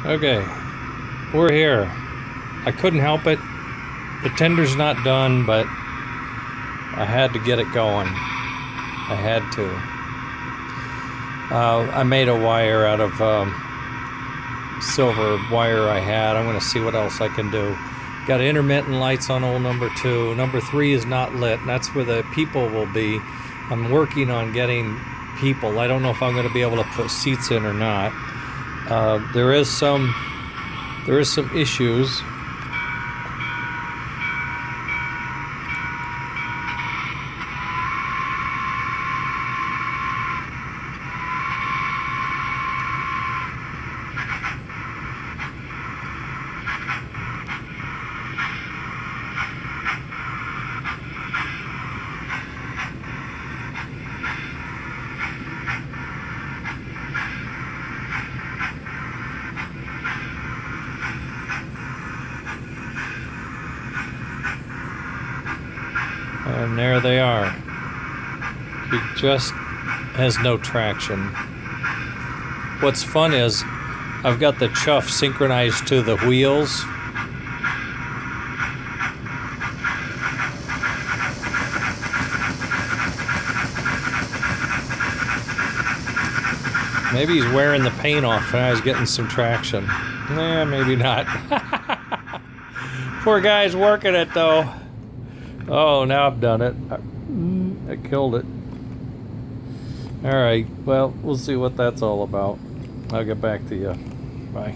Okay, we're here. I couldn't help it. The tender's not done, but I had to get it going. I had to. I made a wire out of silver wire I had. I'm going to see what else I can do. Got intermittent lights on old number 2. Number 3 is not lit. That's where the people will be. I'm working on getting people. I don't know if I'm going to be able to put seats in or not. There is some issues. And there they are. He just has no traction. What's fun is I've got the chuff synchronized to the wheels. Maybe he's wearing the paint off and I was getting some traction. Nah, maybe not. Poor guy's working it though. Oh, now I've done it. I killed it. Alright, well, we'll see what that's all about. I'll get back to you. Bye.